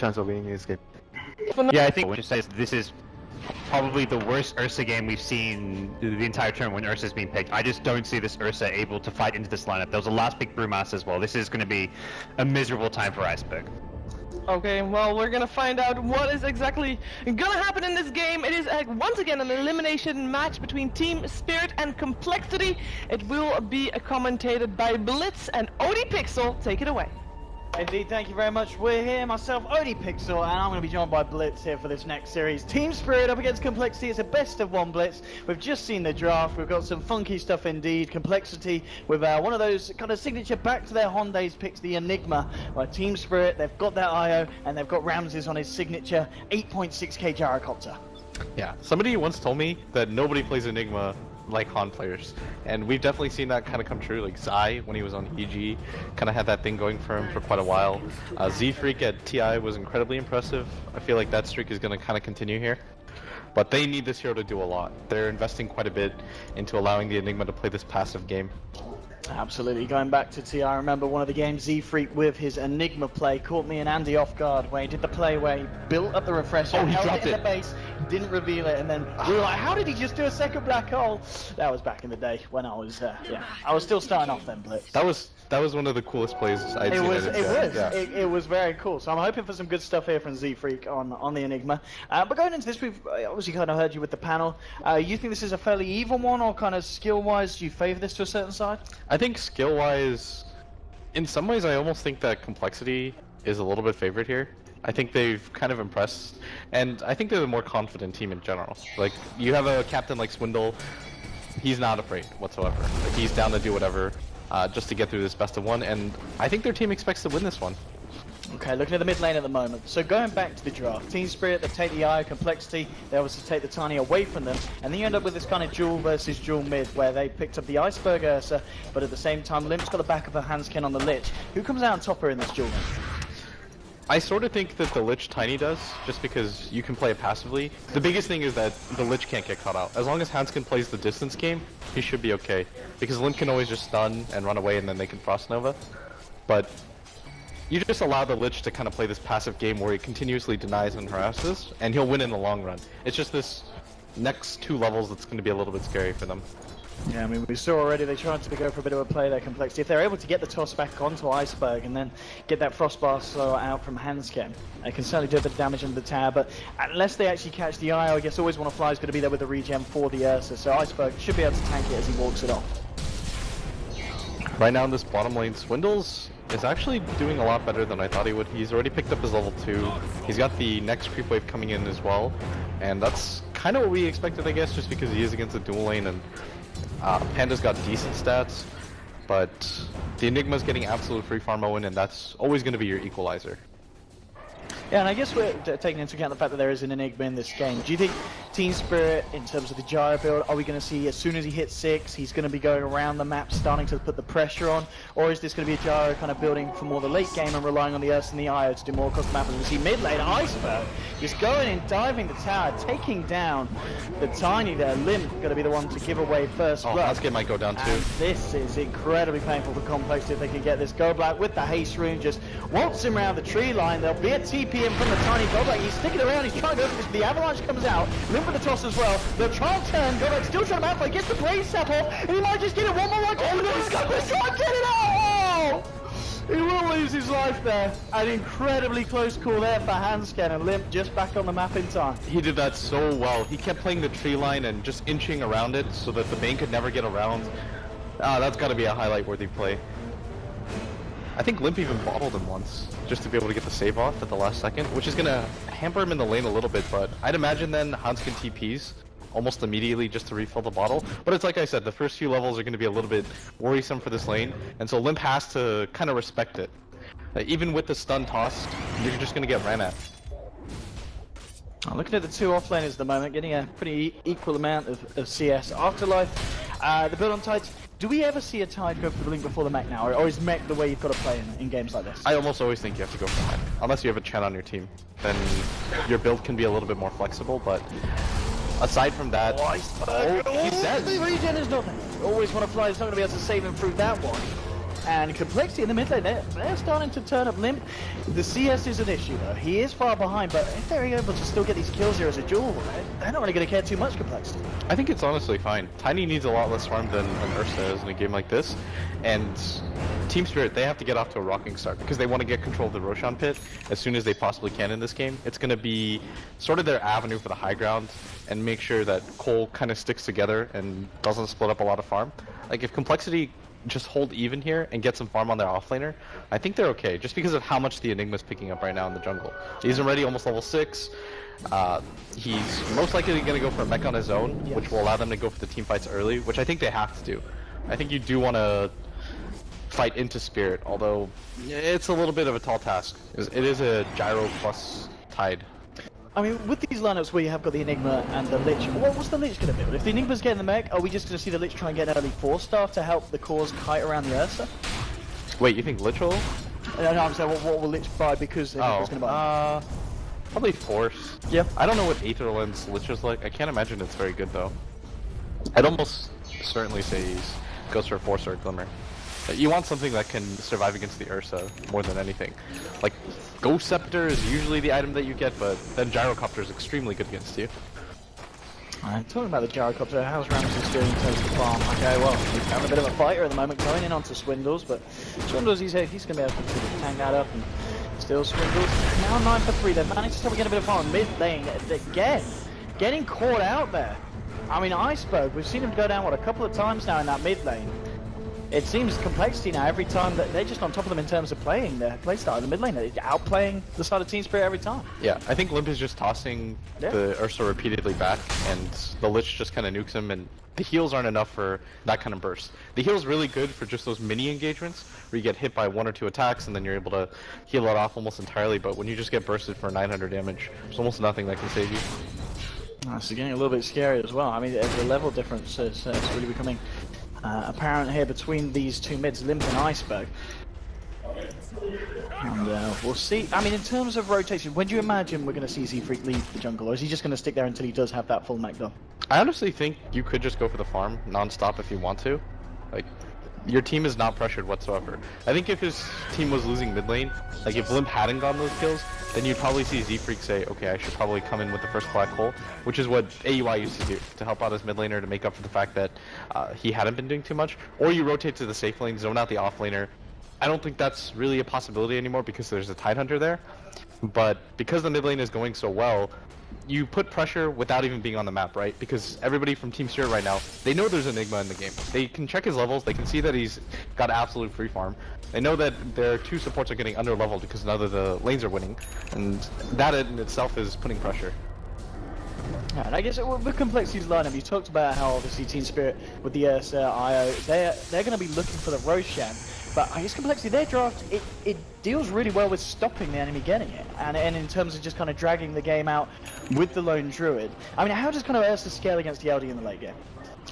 chance of winning this game. Yeah, I think what you said is this is probably the worst Ursa game we've seen the entire term when Ursa's been picked. I just don't see this Ursa able to fight into this lineup. There was a last pick Brewmaster as well. This is going to be a miserable time for Iceberg. Okay, well, we're gonna find out what is exactly gonna happen in this game. It is once again an elimination match between TSpirit and Complexity. It will be commentated by Blitz and ODPixel. Take it away. Indeed, thank you very much. We're here, myself, ODPixel, and I'm going to be joined by Blitz here for this next series. TSpirit up against Complexity. It's a best of one Blitz. We've just seen the draft. We've got some funky stuff indeed. Complexity with one of those kind of signature back to their Honda's picks, the Enigma. Well, TSpirit, they've got that IO, and they've got Ramses on his signature 8.6k gyrocopter. Yeah, somebody once told me that nobody plays Enigma like Han players, and we've definitely seen that kind of come true. Like Zai, when he was on EG, kind of had that thing going for him for quite a while. Z-Freak at TI was incredibly impressive. I feel like that streak is going to kind of continue here, but they need this hero to do a lot. They're investing quite a bit into allowing the Enigma to play this passive game. Absolutely. Going back to TI, I remember one of the games Z-Freak with his Enigma play caught me and Andy off guard where he did the play where he built up the refresher, he held dropped it in the base, didn't reveal it, and then we were like, how did he just do a second black hole? That was back in the day when I was, I was still starting off then, Blitz. That was one of the coolest plays I'd seen. It was very cool. So I'm hoping for some good stuff here from Z-Freak on the Enigma. But going into this, we've obviously kind of heard you with the panel. You think this is a fairly even one, or kind of skill-wise, do you favor this to a certain side? I think skill-wise, in some ways, I almost think that Complexity is a little bit favored here. I think they've kind of impressed, and I think they're the more confident team in general. Like, you have a captain like Swindle, he's not afraid whatsoever. Like, he's down to do whatever just to get through this best of one, and I think their team expects to win this one. Okay, looking at the mid lane at the moment. So going back to the draft, TSpirit, they take the Eye, Complexity, they obviously take the Tiny away from them, and then you end up with this kind of duel versus duel mid, where they picked up the Iceberg Ursa, but at the same time, Limp's got the back of a Hanskin on the Lich. Who comes out on top here in this duel? I sort of think that the Lich Tiny does, just because you can play it passively. The biggest thing is that the Lich can't get caught out. As long as Hanskin plays the distance game, he should be okay. Because Limp can always just stun and run away and then they can Frost Nova. But you just allow the Lich to kind of play this passive game where he continuously denies and harasses, and he'll win in the long run. It's just this next 2 levels that's going to be a little bit scary for them. Yeah, I mean, we saw already they tried to go for a bit of a play there, Complexity. If they're able to get the toss back onto Iceberg and then get that Frostbar slow out from Hanskin, they can certainly do a bit of damage into the tower, but unless they actually catch the Eye, I guess Always Wanna Fly is going to be there with the regen for the Ursa, so Iceberg should be able to tank it as he walks it off. Right now in this bottom lane, Swindles is actually doing a lot better than I thought he would. He's already picked up his level 2. He's got the next creep wave coming in as well, and that's kind of what we expected, I guess, just because he is against the dual lane, and Panda's got decent stats, but the Enigma's getting absolute free farm Owen, and that's always going to be your equalizer. Yeah, and I guess we're taking into account the fact that there is an Enigma in this game. Do you think TSpirit, in terms of the gyro build, are we going to see as soon as he hits 6, he's going to be going around the map, starting to put the pressure on? Or is this going to be a gyro kind of building for more the late game and relying on the Ursa and the Io to do more across the map? As we see mid lane, Iceberg just going in, diving the tower, taking down the Tiny there. Limp going to be the one to give away first rush. Hanskin might go down too. And this is incredibly painful for Complex if they can get this. Go Black with the haste rune, just waltz him around the tree line. There'll be a TP in from the Tiny. Go Black, he's sticking around, he's trying to go for this, but the avalanche comes out. Limp with the toss as well. They'll try and turn. Go Black still trying to outplay, gets the blaze step off, and he might just get it one more like, oh no, he's got this, try and get it out! Oh! He will lose his life there. An incredibly close call there for Hanskin, and Limp just back on the map in time. He did that so well. He kept playing the tree line and just inching around it so that the Bane could never get around. That's got to be a highlight-worthy play. I think Limp even bottled him once, just to be able to get the save off at the last second, which is going to hamper him in the lane a little bit, but I'd imagine then Hanskin TPs almost immediately just to refill the bottle. But it's like I said, the first few levels are going to be a little bit worrisome for this lane, and so Limp has to kind of respect it. Even with the stun tossed, you're just going to get ran at. Looking at the 2 offlaners at the moment, getting a pretty equal amount of CS. Afterlife, the build on Tides. Do we ever see a Tide go for the Link before the mech now, or is mech the way you've got to play in games like this? I almost always think you have to go for mech. Unless you have a Chen on your team, then your build can be a little bit more flexible, but aside from that, he's dead. The regen is nothing. Always Want to Fly is not going to be able to save him through that one. and Complexity in the mid lane, they're starting to turn up limp. The CS is an issue though, he is far behind, but if they're able to still get these kills here as a duel, they're not really going to care too much, Complexity. I think it's honestly fine. Tiny needs a lot less farm than an Ursa is in a game like this, and TSpirit, they have to get off to a rocking start because they want to get control of the Roshan pit as soon as they possibly can in this game. It's going to be sort of their avenue for the high ground and make sure that COL kind of sticks together and doesn't split up a lot of farm. Like if Complexity just hold even here and get some farm on their offlaner, I think they're okay, just because of how much the Enigma's picking up right now in the jungle. He's already almost level 6. He's most likely going to go for a mech on his own, which will allow them to go for the team fights early, which I think they have to do. I think you do want to fight into Spirit, although it's a little bit of a tall task. It is a gyro plus tide. I mean, with these lineups where you have got the Enigma and the Lich, what's the Lich going to build? If the Enigma's getting the mech, are we just going to see the Lich try and get an early 4-star to help the cause kite around the Ursa? Wait, you think Lich will? No, I'm saying, what will Lich buy because Enigma's going to buy? Probably Force. Yeah. I don't know what Aether Lens Lich is like. I can't imagine it's very good though. I'd almost certainly say he goes for a Force or a Glimmer. You want something that can survive against the Ursa more than anything. Like, Ghost Scepter is usually the item that you get, but then Gyrocopter is extremely good against you. Talking about the Gyrocopter, how's Ramses doing in terms of the farm? Okay, well, he's having a bit of a fighter at the moment, going in onto Swindles, but Swindles, he's going to be able to tank that up, and still Swindles. Now 9 for 3, they've managed to still get a bit of farm mid lane again, getting caught out there. I mean, Iceberg, we've seen him go down, what, a couple of times now in that mid lane. It seems Complexity now, every time that they're just on top of them in terms of playing their playstyle in the mid lane, they're outplaying the side of TSpirit every time. Yeah, I think Limp is just tossing the Ursa repeatedly back, and the Lich just kind of nukes him, and the heals aren't enough for that kind of burst. The heal's really good for just those mini engagements, where you get hit by 1 or 2 attacks, and then you're able to heal it off almost entirely, but when you just get bursted for 900 damage, there's almost nothing that can save you. It's getting a little bit scary as well. I mean, the level difference is really becoming apparent here between these two mids, Limp and Iceberg. And we'll see. I mean, in terms of rotation, when do you imagine we're going to see Z-Freak leave the jungle, or is he just going to stick there until he does have that full mech done? I honestly think you could just go for the farm non-stop if you want to. Like, your team is not pressured whatsoever. I think if his team was losing mid lane, like if Limp hadn't gotten those kills, then you'd probably see Z-Freak say, okay, I should probably come in with the first black hole, which is what AUI used to do, to help out his mid laner to make up for the fact that he hadn't been doing too much. Or you rotate to the safe lane, zone out the off laner. I don't think that's really a possibility anymore because there's a Tidehunter there. But because the mid lane is going so well, you put pressure without even being on the map, right? Because everybody from TSpirit right now, they know there's Enigma in the game. They can check his levels, they can see that he's got absolute free farm. They know that their 2 supports are getting under leveled because none of the lanes are winning, and that in itself is putting pressure. Yeah, and I guess with Complexity's lineup, you talked about how obviously TSpirit with the Ursa, IO, they're going to be looking for the Roshan. But I guess Complexity, their draft, it deals really well with stopping the enemy getting it. And in terms of just kind of dragging the game out with the lone druid. I mean, how does kind of Ursa scale against the LD in the late game?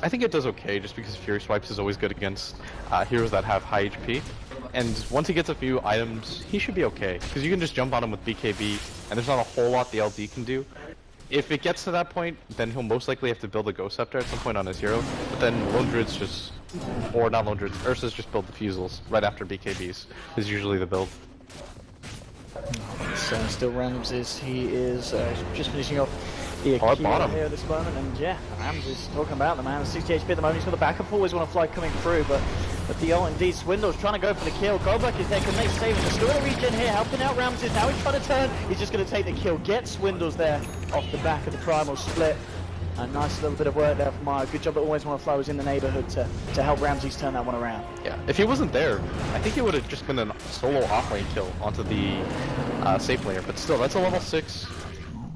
I think it does okay, just because Fury Swipes is always good against heroes that have high HP. And once he gets a few items, he should be okay. Because you can just jump on him with BKB, and there's not a whole lot the LD can do. If it gets to that point, then he'll most likely have to build a Ghost Scepter at some point on his hero. But then Lone Druids just... or not Lone Druids, Ursa's just build the Fusels right after BKBs, is usually the build. So still Ramses, he is just finishing off the bottom here at this moment, and yeah, Ramses talking about the man, 60 HP at the moment, he's got the backup, always want to fly coming through, but the ult indeed, Swindle's trying to go for the kill, Goldberg is there, can they save him, still in the regen here, helping out Ramses, now he's trying to turn, he's just going to take the kill, get Swindles there off the back of the primal split. A nice little bit of work there from Mario. Good job that Always Wanna Fly was in the neighborhood to help Ramses turn that one around. Yeah, if he wasn't there, I think it would have just been a solo off-lane kill onto the safe laner. But still, that's a level 6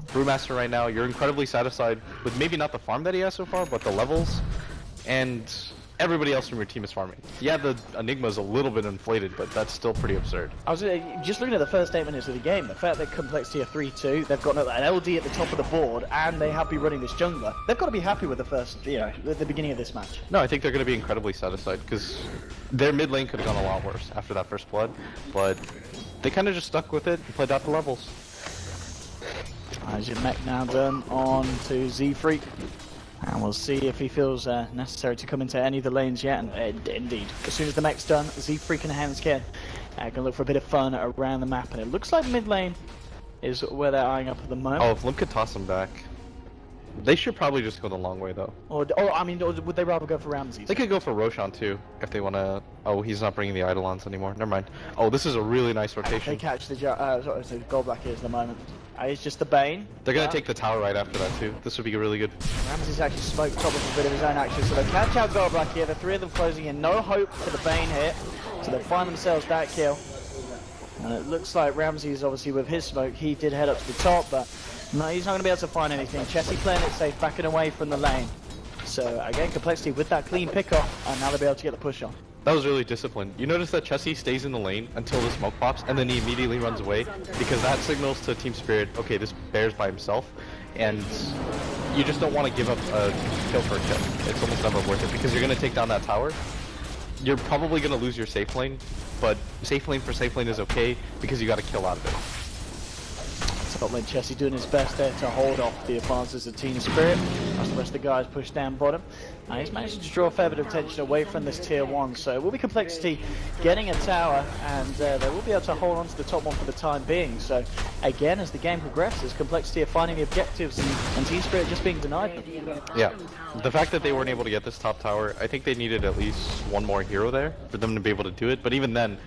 Brewmaster right now. You're incredibly satisfied with maybe not the farm that he has so far, but the levels. And everybody else from your team is farming. Yeah, the Enigma's a little bit inflated, but that's still pretty absurd. I was just looking at the first 8 minutes of the game, the fact that Complexity are 3-2, they've got an LD at the top of the board, and they have been running this jungler. They've got to be happy with the first, the beginning of this match. No, I think they're going to be incredibly satisfied, because their mid lane could have gone a lot worse after that first blood, but they kind of just stuck with it and played out the levels. As your mech now done on to Z-Freak. And we'll see if he feels necessary to come into any of the lanes yet. And indeed, as soon as the mech's done, Z-Freak and Hanskin gonna look for a bit of fun around the map. And it looks like mid lane is where they're eyeing up at the moment. Oh, if Limp could toss him back. They should probably just go the long way though. Or I mean, or would they rather go for Ramses? They could go for Roshan too, if they want to... Oh, he's not bringing the Eidolons anymore. Never mind. Oh, this is a really nice rotation. They catch the gold black here at the moment. It's just the Bane. They're going to take the tower right after that too. This would be really good. Ramses actually smoked top of a bit of his own action, so they catch out gold black here. The three of them closing in. No hope for the Bane here. So they find themselves that kill. And it looks like Ramses, obviously with his smoke, he did head up to the top, but no, he's not going to be able to find anything. Chessie playing it safe, backing away from the lane. So again, Complexity with that clean pick-off, and now they'll be able to get the push on. That was really disciplined. You notice that Chessie stays in the lane until the smoke pops, and then he immediately runs away, because that signals to TeamSpirit, okay, this bear's by himself, and you just don't want to give up a kill for a kill. It's almost never worth it, because you're going to take down that tower. You're probably going to lose your safe lane, but safe lane for safe lane is okay, because you got a kill out of it. Top lane Chessie doing his best there to hold off the advances of TeamSpirit. As the rest of the guys push down bottom. He's managed to draw a fair bit of attention away from this tier 1, so it will be Complexity getting a tower, and they will be able to hold on to the top one for the time being. So again, as the game progresses, Complexity are finding the objectives, and TeamSpirit just being denied them. Yeah, the fact that they weren't able to get this top tower, I think they needed at least one more hero there for them to be able to do it, but even then,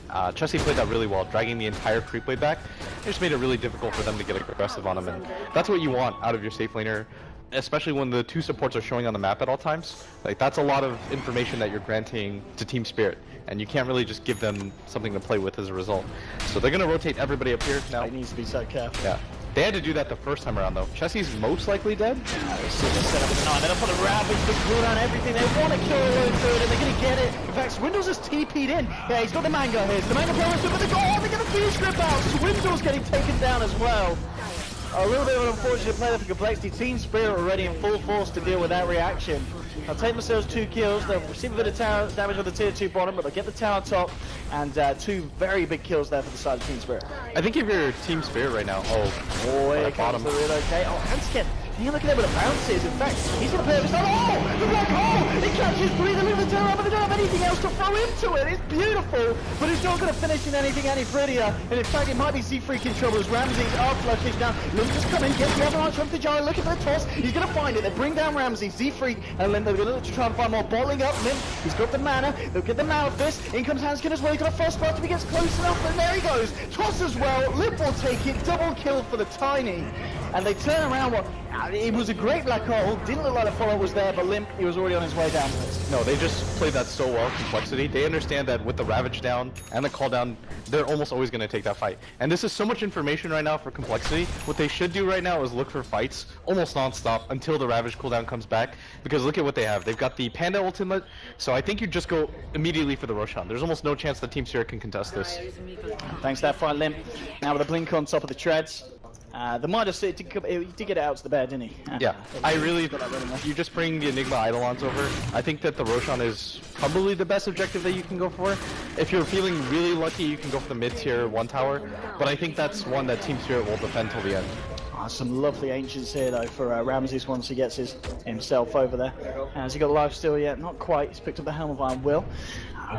Chessie played that really well, dragging the entire creep wave back. It just made it really difficult for them to get aggressive on him, and that's what you want out of your safe laner, especially when the two supports are showing on the map at all times. Like, that's a lot of information that you're granting to TeamSpirit, and you can't really just give them something to play with as a result. So they're going to rotate everybody up here now. He needs to be so careful. Yeah. They had to do that the first time around, though. Chessie's most likely dead. They set up the 9. They're up on the Ravage, the cooldown, everything. They want to kill the way through it, and they're going to get it. In fact, Swindle's just TP'd in. Yeah, he's got the Mango here. The Mango player with the goal. They're going to finish grip out. Swindle's getting taken down as well. A little bit of an unfortunate play there for Complexity. TeamSpirit already in full force to deal with that reaction. They'll take themselves 2 kills. They'll receive a bit of tower damage on the tier 2 bottom, but they'll get the tower top, and 2 very big kills there for the side of TeamSpirit. I think if you're TeamSpirit right now, here comes the relocate. Oh, Hanskin, you look at him with the bounces. In fact, he's going to play this time. Oh, the black hole! He catches 3, they leave the tower up, but they don't have anything else to throw into it. It's beautiful, but it's not going to finish in anything any prettier. And in fact, it might be Z-Freak in trouble as Ramses are flushed down. Lim just come in, gets the avalanche from the gyro, looking for the toss. He's going to find it. They bring down Ramses, Z-Freak, and Lim. They're going to look to try and find more. Bottling up Lim. He's got the mana. They'll get the Mana Fist. In comes Hanskin as well. He's got a frost blast if he gets close enough, and there he goes. Toss as well. Lim will take it. Double kill for the Tiny. And they turn around. It was a great black hole. Didn't look like the follow was there, but Limp, he was already on his way downwards. No, they just played that so well, Complexity. They understand that with the Ravage down and the call down, they're almost always going to take that fight. And this is so much information right now for Complexity. What they should do right now is look for fights almost non-stop until the Ravage cooldown comes back. Because look at what they have. They've got the Panda ultimate, so I think you just go immediately for the Roshan. There's almost no chance that TeamSpirit can contest this. Thanks to that fight, Limp. Now with a blink on top of the treads. The Midas, he did get it out to the bed, didn't he? Yeah, you just bring the Enigma Eidolons over. I think that the Roshan is probably the best objective that you can go for. If you're feeling really lucky, you can go for the mid-tier 1 tower, but I think that's one that TeamSpirit will defend till the end. Some lovely Ancients here though for Ramses once he gets himself over there. Has he got life still yet? Not quite. He's picked up the Helm of Iron Will.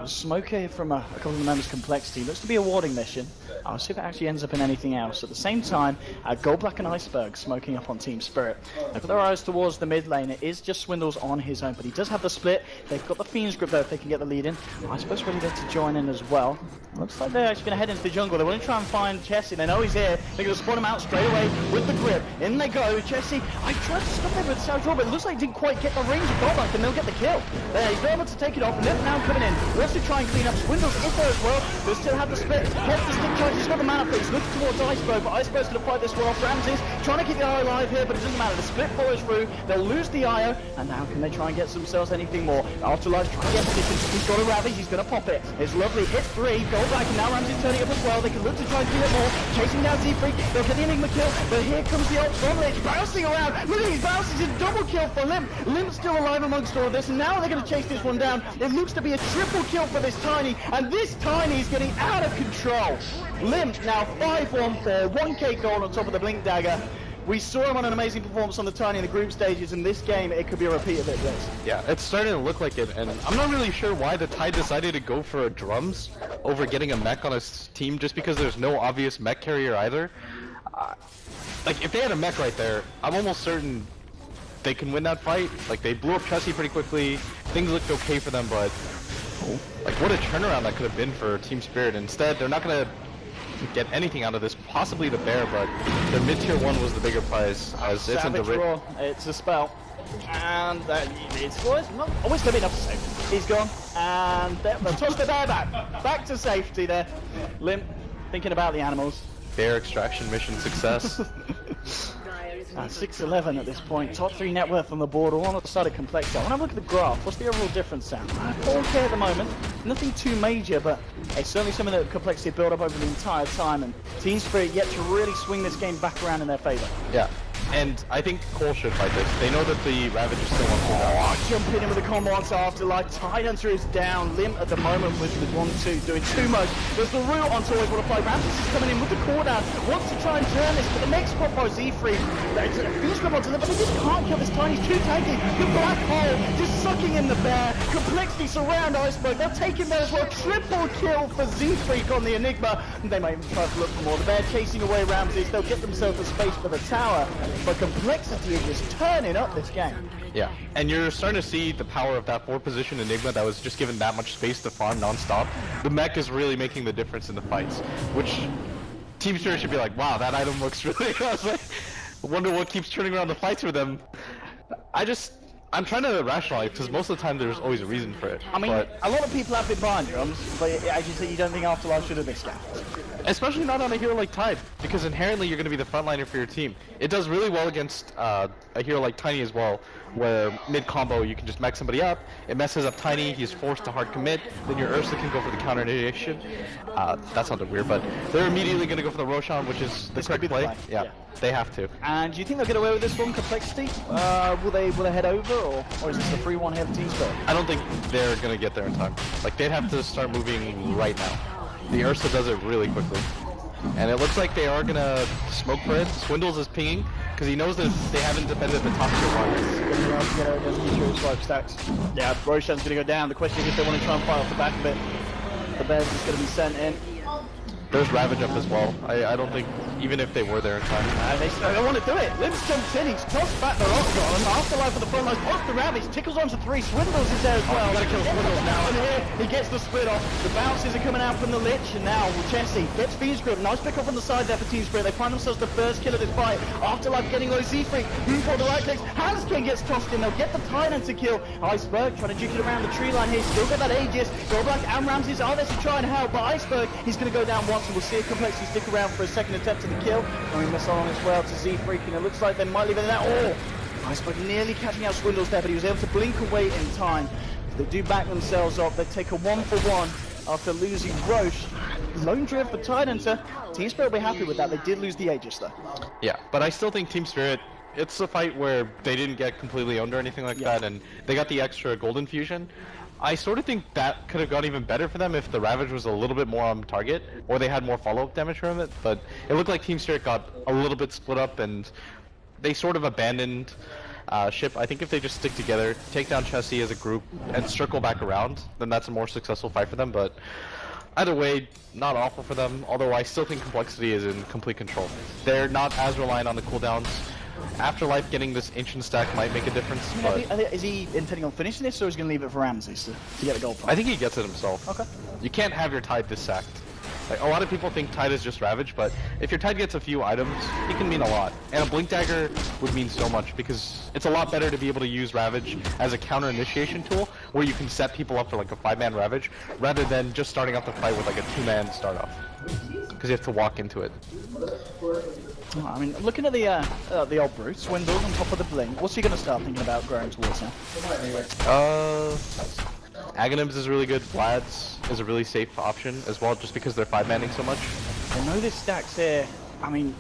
Smoke here from a couple of the members' Complexity. Looks to be a warding mission. I'll see if it actually ends up in anything else. At the same time, Gold Black and Iceberg smoking up on TeamSpirit. They've got their eyes towards the mid lane. It is just Swindles on his own, but he does have the split. They've got the Fiend's Grip though if they can get the lead in. Iceberg's ready there to join in as well. Looks like they're actually going to head into the jungle. They want to try and find Chessie. They know he's here. They're going to spawn him out straight away with the grip. In they go. Chessie, I tried to stop him with South Draw, but it looks like he didn't quite get the range of Gold Black, and they'll get the kill. There, he's able to take it off, and they're now coming in. They also try and clean up Swindles is there as well. They still have the split. Pops the stick charge. He's got the Mana Fist. Looking towards Iceberg, but Iceberg's going to fight this well. Ramses trying to keep the IO alive here, but it doesn't matter. The split follows through. They'll lose the IO, and now can they try and get themselves anything more? Afterlife trying to get position. He's got a Ravage. He's going to pop it. It's lovely. Hit 3. Gold Black, and now Ramses turning up as well. They can look to try and clean it more. Chasing down Z-Freak. They'll get the Enigma kill, but here comes the ult from Lich. Bouncing around. Look at these bounces. It's a double kill for Limp. Limp's still alive amongst all of this, and now they're going to chase this one down. It looks to be a triple kill for this Tiny, and this Tiny is getting out of control. Limp now 5-1-4, 1k gold on top of the Blink Dagger. We saw him on an amazing performance on the Tiny in the group stages. In this game, it could be a repeat of it, Blitz. Yeah, it's starting to look like it, and I'm not really sure why the Tide decided to go for drums over getting a mech on his team, just because there's no obvious mech carrier either. Like, if they had a mech right there, I'm almost certain they can win that fight. Like, they blew up Chessie pretty quickly, things looked okay for them, but like, what a turnaround that could have been for TSpirit. Instead, they're not gonna get anything out of this, possibly the bear, but their mid-tier 1 was the bigger prize, as it's in the Savage Raw, it's a spell. And it's not always going to be enough to save. He's gone, and they'll toss the bear back to safety there. Limp, thinking about the animals. Bear extraction mission success. 6-11 at this point. Top 3 net worth on the board, all on the side of complexity. I want to look at the graph. What's the overall difference, Sam? 4K at the moment. Nothing too major, but it's certainly something that complexity built up over the entire time, and TSpirit yet to really swing this game back around in their favor. Yeah. And I think COL should fight this. They know that the Ravage is still on cooldown. Oh, jumping in with the combo onto Afterlife. Tidehunter is down. Limp at the moment with the 1-2, doing too much. There's the root onto always want to play. Ramses is coming in with the cooldown. Wants to try and turn this, but the next spot by Z3. Fuse grab onto them, but they just can't kill this Tiny. He's too tanky. The black hole just sucking in the bear. Complexity surround Iceberg. They'll take him there as well. Triple kill for Z3 on the Enigma. They might even try to look for more. The bear chasing away Ramses. They'll get themselves a space for the tower. But complexity is just turning up this game. Yeah, and you're starting to see the power of that 4-position Enigma that was just given that much space to farm non-stop. The mech is really making the difference in the fights, which TSpirit should be like, wow, that item looks really awesome. I wonder what keeps turning around the fights for them. I'm trying to rationalize, because most of the time there's always a reason for it. I mean, but a lot of people have been buying drums, but as you say, you don't think Afterlife should have this game. especially not on a hero like Tide, because inherently you're going to be the frontliner for your team. It does really well against a hero like Tiny as well, where mid-combo you can just mech somebody up, it messes up Tiny, he's forced to hard commit, then your Ursa can go for the counter initiation. That sounded weird, but they're immediately going to go for the Roshan, which is the correct play. Yeah, they have to. And do you think they'll get away with this one, Complexity? Will they head over, or is this the 3-1 here for TSpirit? I don't think they're going to get there in time. Like, they'd have to start moving right now. The Ursa does it really quickly. And it looks like they are going to smoke for it. Swindles is pinging, because he knows that they haven't defended the top tier 1. Yeah, Roshan's going to go down. The question is if they want to try and fight off the back of it. The Bears is going to be sent in. There's Ravage up as well. I don't think, even if they were there in time. They don't want to do it. Limbs jumps in, he's tossed back the rock on. Afterlife for the front lines, pops the Ravage, tickles onto 3. Swindles is there as well. Gotta kill Swindles now. And here, he gets the split off. The bounces are coming out from the Lich, and now Chessie gets Fiend's Grip. Nice pick up on the side there for TSpirit. They find themselves the first kill of this fight. Afterlife getting low Z3. Move for the right clicks. Hanskin gets tossed in. They'll get the Tyrant to kill. Iceberg trying to juke it around the tree line here. Still got that Aegis. Goldblack and Ramses are there to try and help, but Iceberg, he's going to go down once, and we'll see a Complexity stick around for a second attempt at the kill. And we miss on as well to Z3, and it looks like they might leave it at that. Iceberg nearly catching out Swindles there, but he was able to blink away in time. They do back themselves up. They take a 1-for-1 after losing Roche. Lone drift for Tidehunter. TSpirit will be happy with that. They did lose the Aegis though. Yeah, but I still think TSpirit, it's a fight where they didn't get completely owned or anything like that, and they got the extra golden fusion. I sort of think that could have gone even better for them if the Ravage was a little bit more on target, or they had more follow-up damage from it, but it looked like TSpirit got a little bit split up, and they sort of abandoned ship. I think if they just stick together, take down Chessie as a group, and circle back around, then that's a more successful fight for them, but either way, not awful for them, although I still think Complexity is in complete control. They're not as reliant on the cooldowns. Afterlife getting this ancient stack might make a difference, but Is he intending on finishing this, or is he going to leave it for Ramses to get the gold point? I think he gets it himself. Okay. You can't have your Tide this sacked. Like, a lot of people think Tide is just Ravage, but if your Tide gets a few items, it can mean a lot. And a Blink Dagger would mean so much, because it's a lot better to be able to use Ravage as a counter initiation tool, where you can set people up for like a 5-man Ravage, rather than just starting off the fight with like a 2-man start off. Because you have to walk into it. I mean, looking at the old brute, Swindles on top of the blink, what's he going to start thinking about growing towards now? Aghanims is really good. Vlad's is a really safe option as well, just because they're 5-manning so much. I know this stacks here. I mean,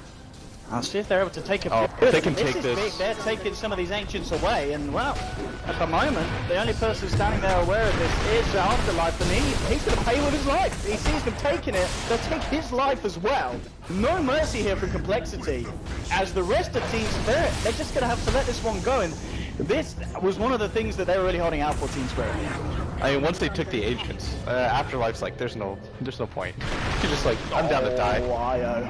I'll see if they're able to take a Oh, few. they can This take is this. big. They're taking some of these Ancients away, and well, at the moment, the only person standing there aware of this is Afterlife, and he's going to pay with his life. He sees them taking it, they'll take his life as well. No mercy here from Complexity. As the rest of Team Spirit, they're just going to have to let this one go, and this was one of the things that they were really holding out for Team Spirit. I mean, once they took the agents, Afterlife's like, there's no point. You're just like, I'm down to die. Oh, IO.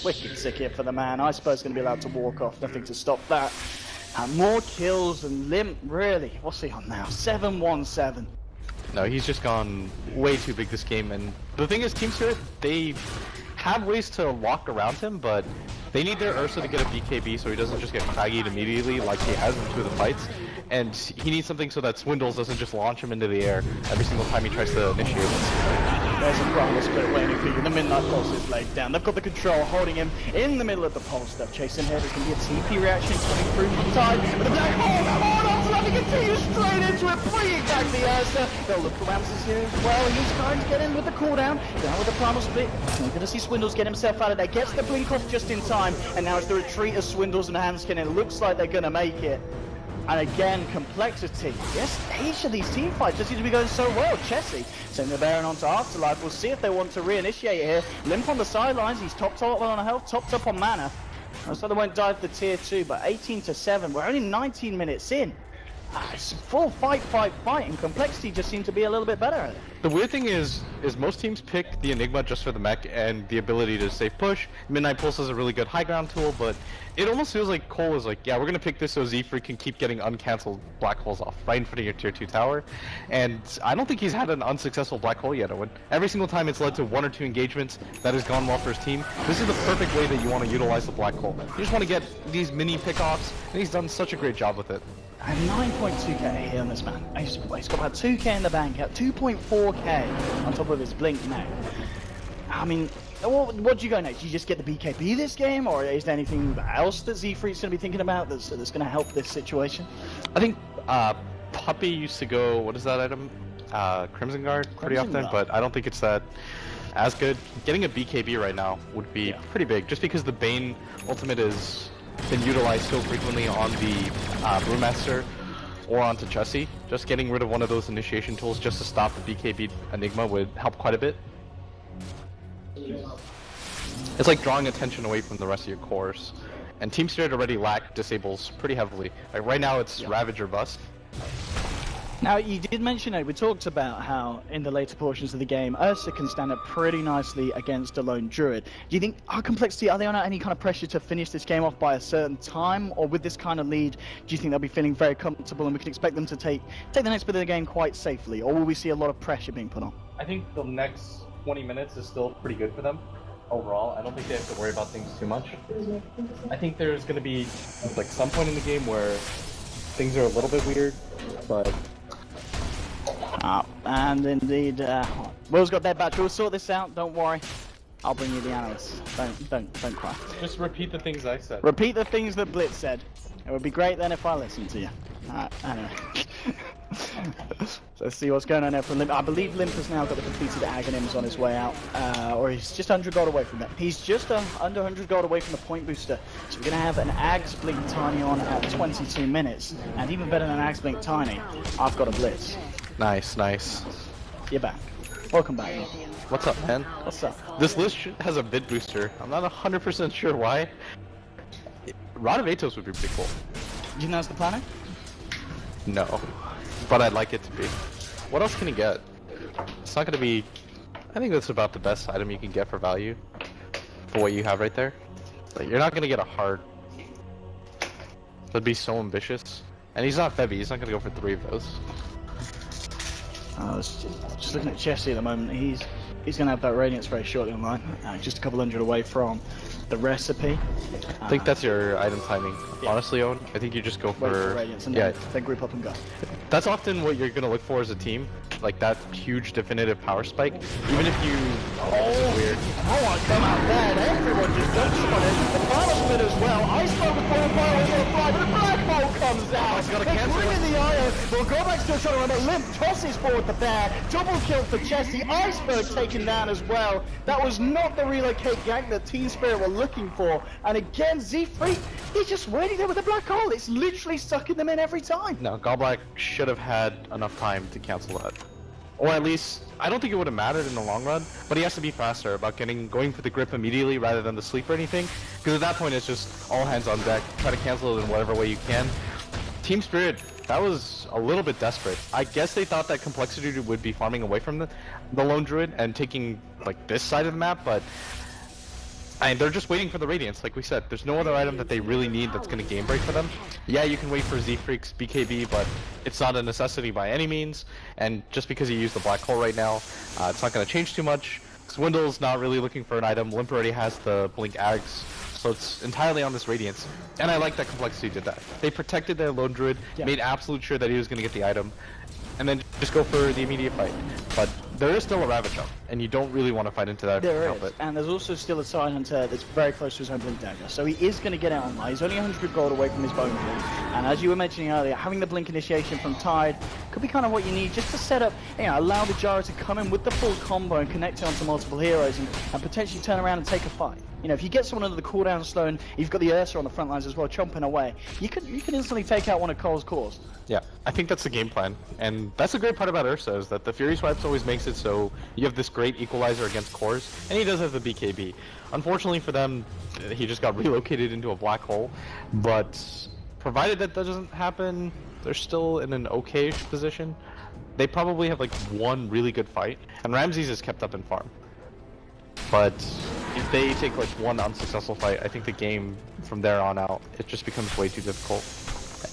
Wicked sick here for the man. I suppose going to be allowed to walk off. Nothing to stop that. And more kills and Limp, really. What's he on now? 7-1-7. No, he's just gone way too big this game. And the thing is, Team Spirit, they have ways to walk around him, but they need their Ursa to get a BKB so he doesn't just get craggied immediately like he has in 2 of the fights. And he needs something so that Swindles doesn't just launch him into the air every single time he tries to initiate. There's a Primal Spirit waiting for you. The Midnight Pulse is laid down. They've got the control holding him in the middle of the pulse. They're chasing here. There's going to be a TP reaction coming through from Tide. But the Black Hole, hold on to that. He continues straight into it, bringing back the Ursa. They'll look for Ramses here as well. He's trying to get in with the cooldown. Down with the Primal Split. We're going to see Swindles get himself out of there. Gets the blink off just in time. And now it's the retreat of Swindles and Hanskin. It looks like they're going to make it. And again, Complexity. Yes, each of these team fights just seem to be going so well. Chessie sending the Baron onto Afterlife. We'll see if they want to reinitiate here. Limp on the sidelines. He's topped up on health, topped up on mana. So they won't dive the tier 2, but 18-7. We're only 19 minutes in. It's full fight, and Complexity just seem to be a little bit better at it. The weird thing is most teams pick the Enigma just for the mech and the ability to safe push. Midnight Pulse is a really good high ground tool, but it almost feels like COL is like, yeah, we're gonna pick this so Z-Free can keep getting uncancelled black holes off right in front of your tier 2 tower. And I don't think he's had an unsuccessful black hole yet, Owen. Every single time it's led to 1 or 2 engagements that has gone well for his team. This is the perfect way that you want to utilize the black hole. You just want to get these mini pickoffs, and he's done such a great job with it. And 9.2k here on this man. He's got about 2k in the bank, 2.4k on top of his blink now. I mean, what do you go next? Do you just get the BKB this game, or is there anything else that Z-Free's going to be thinking about that's going to help this situation? I think Puppy used to go, what is that item? Crimson Guard pretty Crimson often, Guard. but I don't think it's that as good. Getting a BKB right now would be pretty big, just because the Bane ultimate is been utilized so frequently on the Brewmaster or onto Chessie. Just getting rid of one of those initiation tools just to stop the BKB Enigma would help quite a bit. It's like drawing attention away from the rest of your cores. And Team Spirit already lack disables pretty heavily. Like right now it's Ravage or Bust. Now, you did mention it. We talked about how in the later portions of the game, Ursa can stand up pretty nicely against a lone druid. Do you think our Complexity, are they under any kind of pressure to finish this game off by a certain time? Or with this kind of lead, do you think they'll be feeling very comfortable and we can expect them to take the next bit of the game quite safely? Or will we see a lot of pressure being put on? I think the next 20 minutes is still pretty good for them overall. I don't think they have to worry about things too much. I think there's going to be like some point in the game where things are a little bit weird, but... And indeed, Will's got their batch. We'll sort this out, don't worry. I'll bring you the analysts. Don't cry. Just repeat the things I said. Repeat the things that Blitz said. It would be great then if I listened to you. Anyway. So let's see what's going on there for Limp. I believe Limp has now got the completed Aghanims on his way out. Or he's just 100 gold away from that. He's just under 100 gold away from the point booster. So we're going to have an Aghs Blink Tiny on at 22 minutes. And even better than an Aghs Blink Tiny, I've got a Blitz. Nice, nice. You're back. Welcome back. What's up, man? What's up? This list has a bid booster. I'm not 100% sure why. Rod of Atos would be pretty cool. Do you know that's the planner? No, but I'd like it to be. What else can you get? It's not going to be... I think that's about the best item you can get for value. For what you have right there. Like, you're not going to get a heart. That'd be so ambitious. And he's not Febby, he's not going to go for 3 of those. Just looking at Chessie at the moment, he's going to have that Radiance very shortly online. Just a couple hundred away from the recipe. I think that's your item timing. Yeah. Honestly, Owen, I think you just go for Radiance and then group up and go. That's often what you're going to look for as a team. Like that huge definitive power spike. Even if you... Oh, this is weird. I want to come out there. Everyone just jumps on it. The final split as well. I spoke with Paul Fire on the fly, but the black hole comes out. He's got to cancel bringing the IO Well, Goldback's still trying to run, but Limp tosses forward the bear. Double kill for Chesty. Iceberg taken down as well. That was not the relocate gank that TSpirit were looking for. And again, Z3, he's just waiting there with a black hole. It's literally sucking them in every time. No, Godblack should have had enough time to cancel that. Or at least, I don't think it would have mattered in the long run, but he has to be faster about going for the grip immediately rather than the sleep or anything. Because at that point, it's just all hands on deck. Try to cancel it in whatever way you can. TSpirit, that was a little bit desperate. I guess they thought that Complexity would be farming away from the Lone Druid and taking like this side of the map, but they're just waiting for the Radiance, like we said. There's no other item that they really need that's going to game break for them. Yeah, you can wait for Z-Freak's BKB, but it's not a necessity by any means. And just because you use the Black Hole right now, it's not going to change too much. Swindle's not really looking for an item. Limp already has the Blink Ags, so it's entirely on this Radiance. And I like that Complexity did that. They protected their Lone Druid, made absolute sure that he was going to get the item, and then just go for the immediate fight. But there is still a Ravage up, and you don't really want to fight into that. There is, and there's also still a Side Hunter that's very close to his own Blink Dagger, so he is going to get out online. He's only 100 gold away from his Bone Blink, and as you were mentioning earlier, having the Blink initiation from Tide could be kind of what you need just to set up, allow the Jara to come in with the full combo and connect it onto multiple heroes and potentially turn around and take a fight. If you get someone under the cooldown slow and you've got the Ursa on the front lines as well, chomping away, you can instantly take out one of COL's cores. Yeah, I think that's the game plan, and that's the great part about Ursa is that the Fury Swipes always makes it so you have this great equalizer against cores, and he does have the BKB. Unfortunately for them, he just got relocated into a black hole, but provided that doesn't happen, they're still in an okay-ish position. They probably have like one really good fight, and Ramses is kept up in farm. But if they take like one unsuccessful fight, I think the game from there on out, it just becomes way too difficult.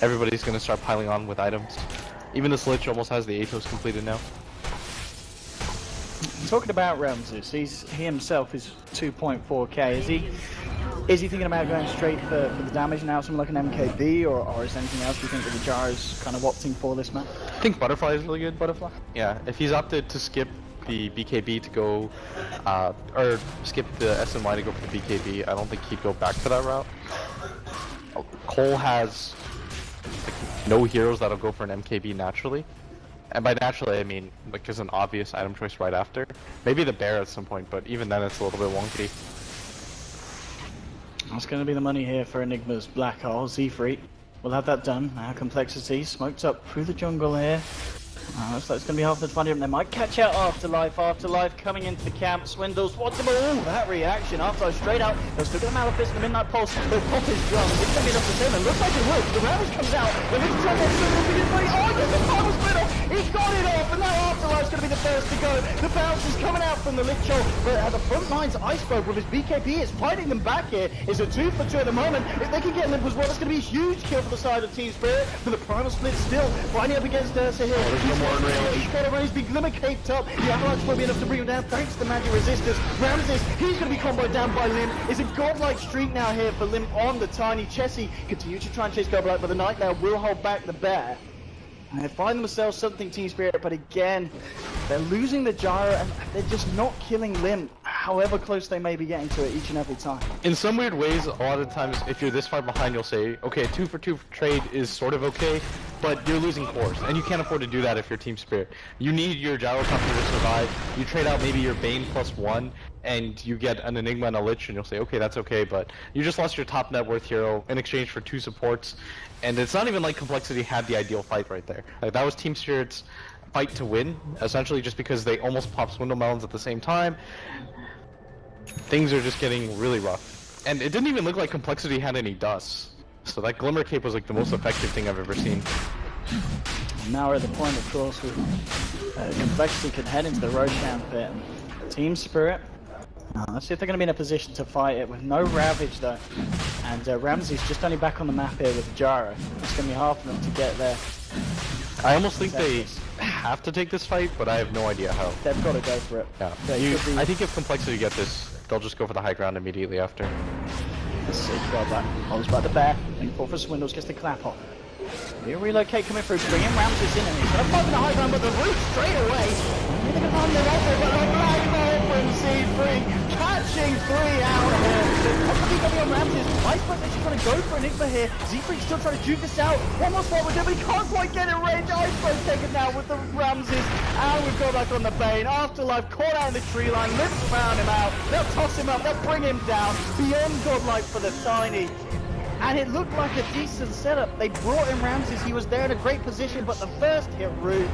Everybody's going to start piling on with items. Even this Lich almost has the Atos completed now. Talking about Ramses, he himself is 2.4k. Is he thinking about going straight for the damage now, something like an MKB, or is there anything else you think that the Jar is kind of opting for this map? I think Butterfly is really good. Butterfly? Yeah, if he's opted to skip the BKB to go, or skip the SNY to go for the BKB, I don't think he'd go back to that route. COL has like, no heroes that'll go for an MKB naturally. And by naturally, I mean, like, there's an obvious item choice right after. Maybe the bear at some point, but even then it's a little bit wonky. That's going to be the money here for Enigma's Black Hole. Z3 will have that done. Now Complexity smoked up through the jungle here. Looks like it's going to be half the fun here. They might catch out Afterlife. Afterlife coming into the camp. Swindles. What's the ball? That reaction. Afterlife straight out. They'll still get the Malefice and the Midnight Pulse. They'll pop his drum. It's going to be enough to save him. Looks like it works. The Ravage comes out. The little trouble. Swindles to his way. Oh, he gets the final split off. He's got it off. And now Afterlife's going to be the first to go. The bounce is coming out from the Lich Hole. But at the front lines, Iceberg with his BKB is fighting them back here. It's a 2 for 2 at the moment. If they can get Limp as well, it's going to be a huge kill for the side of TSpirit. But the Primal Split still fighting up against Ursa here. There's no more in range. He's been glimmer caped up. The Avalanche will be enough to bring him down thanks to the magic resistance. Ramses, he's going to be comboed down by Limp. It's a godlike streak now here for Limp on the tiny. Chessie continues to try and chase Goblin, but the Nightmare will hold back the bear. And they find themselves something TSpirit, but again, they're losing the Gyro and they're just not killing Limp, however close they may be getting to it each and every time. In some weird ways, a lot of times, if you're this far behind, you'll say, okay, 2 for 2 trade is sort of okay, but you're losing cores, and you can't afford to do that if you're TSpirit. You need your Gyrocopter to survive. You trade out maybe your Bane +1, and you get an Enigma and a Lich, and you'll say, okay, that's okay, but you just lost your top net worth hero in exchange for 2 supports, and it's not even like Complexity had the ideal fight right there. Like, that was TSpirit's fight to win, essentially just because they almost popped Swindle Melons at the same time. Things are just getting really rough. And it didn't even look like Complexity had any dust. So that Glimmer Cape was like the most effective thing I've ever seen. Now we're at the point, of course, where Complexity could head into the Roshan pit. TSpirit. Let's see if they're going to be in a position to fight it with no Ravage though. And Ramsey's just only back on the map here with Jaro. It's going to be hard for them to get there. I almost think they have to take this fight, but I have no idea how. They've got to go for it. Yeah. I think if Complexity get this, they'll just go for the high ground immediately after. Let's see, Godback holds by the bear, and for Swindles gets the clap off. He'll relocate coming through, bringing Ramses in, and he's going to pop in the high ground, but the root straight away. They're going to find their offer, but the black hole from Z3 catch pushing 3 out here. Possibly going to be on Ramses. Iceberg's actually trying to go for Enigma here. Z-Freak's still trying to juke this out. One more spot with him, but he can't quite get in range. Iceberg's taken down with the Ramses. And we've got back on the Bane. Afterlife caught out in the tree line. Lips found him out. They'll toss him up. They'll bring him down. Beyond godlike for the Tiny. And it looked like a decent setup. They brought in Ramses. He was there in a great position, but the first hit route,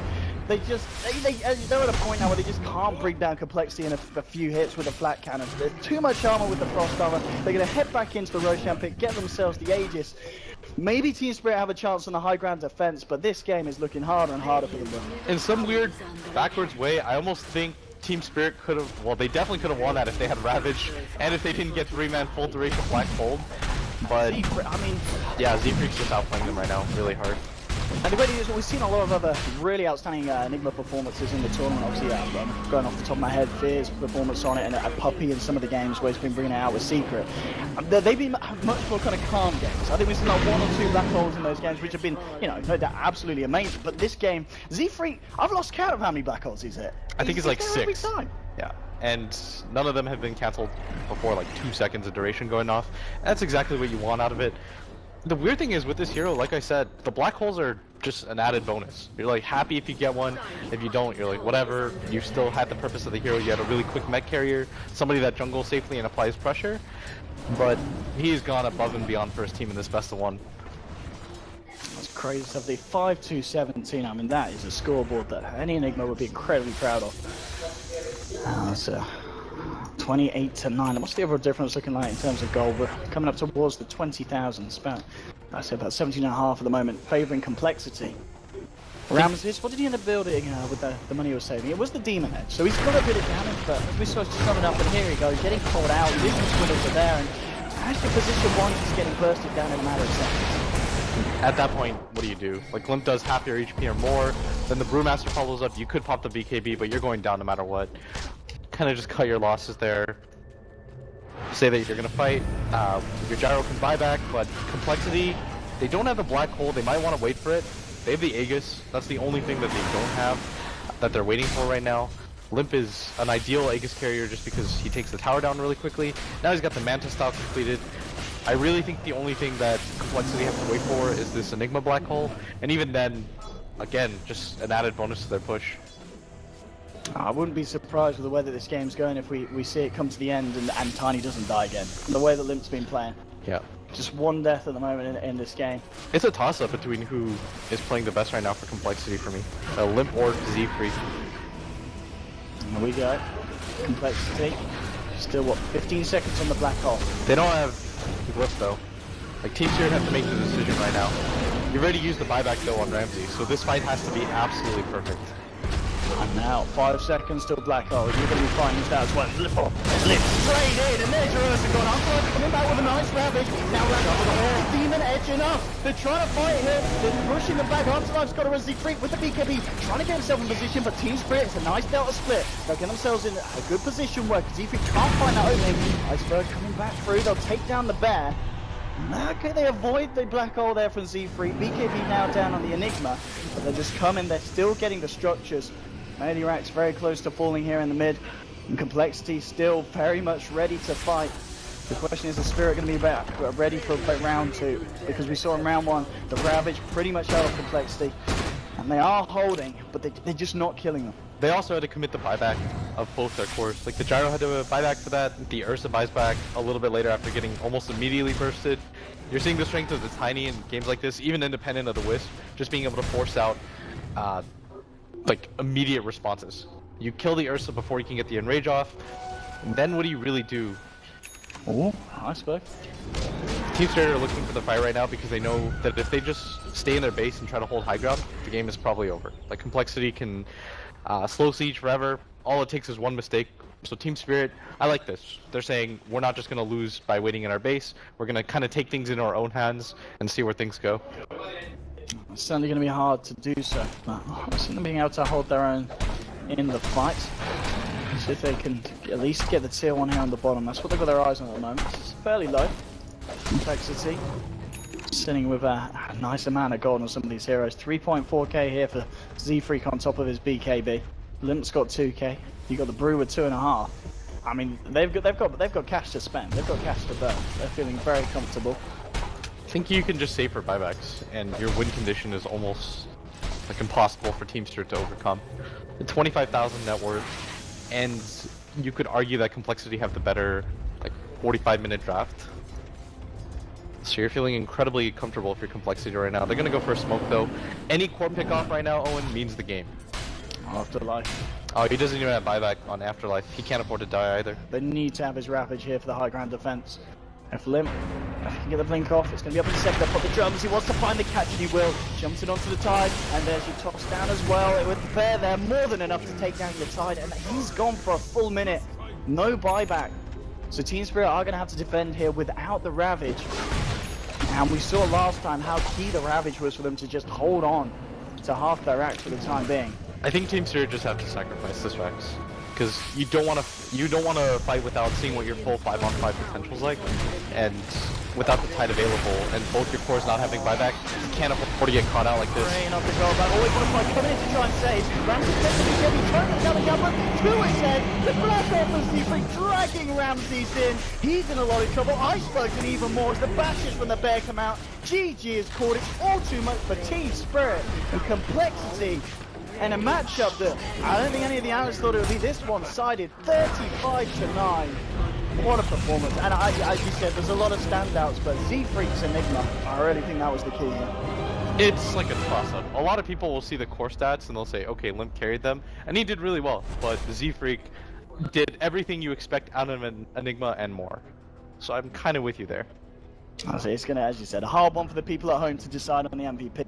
they're at a point now where they just can't bring down Complexity in a few hits with a flat cannon. There's too much armor with the Frost armor. They're going to head back into the Roshan pit, get themselves the Aegis. Maybe TSpirit have a chance on the high ground defense, but this game is looking harder and harder for them. In some weird backwards way, I almost think TSpirit could have, well, they definitely could have won that if they had Ravage, and if they didn't get 3-man full duration Black Cold. But, I mean, yeah, Z-Freak's just outplaying them right now, really hard. And the way is, we've seen a lot of other really outstanding Enigma performances in the tournament. Obviously, going off the top of my head, Fear's performance on it, and a Puppy in some of the games where he's been bringing it out with Secret. They've been much more kind of calm games. I think we've seen like 1 or 2 black holes in those games, which have been, you know, no doubt absolutely amazing. But this game, Z-Freak, I've lost count of how many black holes he's hit. I think it's like 6. Every time. Yeah, and none of them have been cancelled before like 2 seconds of duration going off. That's exactly what you want out of it. The weird thing is with this hero, like I said, the black holes are just an added bonus. You're like happy if you get one. If you don't, you're like whatever. You still had the purpose of the hero. You had a really quick mech carrier, somebody that jungles safely and applies pressure. But he's gone above and beyond for his team in this best of 1. That's crazy stuff. The 5-2-17. I mean, that is a scoreboard that any Enigma would be incredibly proud of. That's 28-9. What's the overall difference looking like in terms of gold? We're coming up towards the 20,000. About, I say about 17.5 at the moment, favouring Complexity. Ramses, what did he end up building with the money he was saving? It was the Demon Edge, so he's got a bit of damage, but as we saw, it's just coming up, and here he goes, getting caught out. Vision Swimmers are there, and actually position 1 is getting bursted down in a matter of seconds. At that point, what do you do? Like, Limp does half your HP or more, then the Brewmaster follows up. You could pop the BKB, but you're going down no matter what. Kind of just cut your losses there. Say that you're going to fight. Your Gyro can buy back, but Complexity, they don't have the Black Hole. They might want to wait for it. They have the Aegis. That's the only thing that they don't have that they're waiting for right now. Limp is an ideal Aegis carrier just because he takes the tower down really quickly. Now he's got the Manta style completed. I really think the only thing that Complexity have to wait for is this Enigma Black Hole. And even then, again, just an added bonus to their push. I wouldn't be surprised with the way that this game's going if we see it come to the end and Tiny doesn't die again. The way that Limp's been playing. Yeah. Just 1 death at the moment in this game. It's a toss-up between who is playing the best right now for Complexity for me. Limp or Z-Freak. Here we go. Complexity. Still, what, 15 seconds on the black hole. They don't have Glyph though. Like, TSpirit have to make the decision right now. You've already used the buyback though on Ramsey, so this fight has to be absolutely perfect. And now, 5 seconds till black hole. You're going to be finding this out as well. Flip straight in, and there's your Ursa gone. Afterlife coming back with a nice Ravage. Now Ravage, Demon Edge enough. They're trying to fight here. They're pushing them back. Afterlife's got a Z-Freak with the BKB, trying to get himself in position, but TSpirit, it's a nice delta split. They'll get themselves in a good position where Z-Freak can't find that opening. Iceberg coming back through. They'll take down the bear. Okay, they avoid the black hole there from Z-Freak. BKB now down on the Enigma, but they're just coming. They're still getting the structures. Maniac's very close to falling here in the mid, and Complexity still very much ready to fight. The question is Spirit going to be back, ready for round 2? Because we saw in round 1, the Ravage pretty much out of Complexity, and they are holding, but they're just not killing them. They also had to commit the buyback of both their cores. Like, the Gyro had to buy back for that, the Ursa buys back a little bit later after getting almost immediately bursted. You're seeing the strength of the Tiny in games like this, even independent of the Wisp, just being able to force out like immediate responses. You kill the Ursa before you can get the enrage off, and then what do you really do? Oh, Iceberg. TSpirit are looking for the fight right now because they know that if they just stay in their base and try to hold high ground, the game is probably over. Like, Complexity can slow siege forever. All it takes is one mistake. So TSpirit, I like this. They're saying we're not just going to lose by waiting in our base. We're going to kind of take things into our own hands and see where things go. It's certainly going to be hard to do so, but I see them being able to hold their own in the fight. See if they can at least get the tier 1 here on the bottom. That's what they've got their eyes on at the moment. It's fairly low. Complexity. Sitting with a nice amount of gold on some of these heroes. 3.4k here for Z-Freak on top of his BKB. Limp's got 2k. You got the Brew with 2.5. I mean, they've got cash to spend. They've got cash to burn. They're feeling very comfortable. I think you can just save for buybacks, and your win condition is almost like impossible for TeamSpirit to overcome. The 25,000 net worth, and you could argue that Complexity have the better like 45-minute draft. So you're feeling incredibly comfortable for Complexity right now. They're gonna go for a smoke though. Any core pick off right now, Owen, means the game. Afterlife. Oh, he doesn't even have buyback on Afterlife. He can't afford to die either. They need to have his Ravage here for the high ground defense. If Limp can get the blink off, it's going to be up in the sector. Put the drums, he wants to find the catch and he will. Jumps it onto the Tide, and there's your tops down as well. With the pair there, more than enough to take down the Tide, and he's gone for a full minute. No buyback. So TeamSpirit are going to have to defend here without the Ravage. And we saw last time how key the Ravage was for them to just hold on to half their act for the time being. I think TeamSpirit just have to sacrifice this Rex, because you don't want to fight without seeing what your full 5-on-5 potential's like, and without the Tide available, and both your cores not having buyback, you can't afford to get caught out like this. Rain off the goal back. Always want to fight, coming in to try and save. Ramsey gets the heavy, trying to cover cover to his head. The flash off of TSpirit dragging Ramses in. He's in a lot of trouble. Iceberg's in even more as the bashes from the bear come out. GG has caught it all too much for TeamSpirit and Complexity. And a matchup that I don't think any of the analysts thought it would be this one-sided, 35-9. What a performance! And as you said, there's a lot of standouts, but Z-Freak's Enigma, I really think that was the key here. It's like a toss-up. A lot of people will see the core stats and they'll say, okay, Limp carried them, and he did really well, but Z-Freak did everything you expect out of an Enigma and more. So I'm kind of with you there. It's going to, as you said, a hard one for the people at home to decide on the MVP.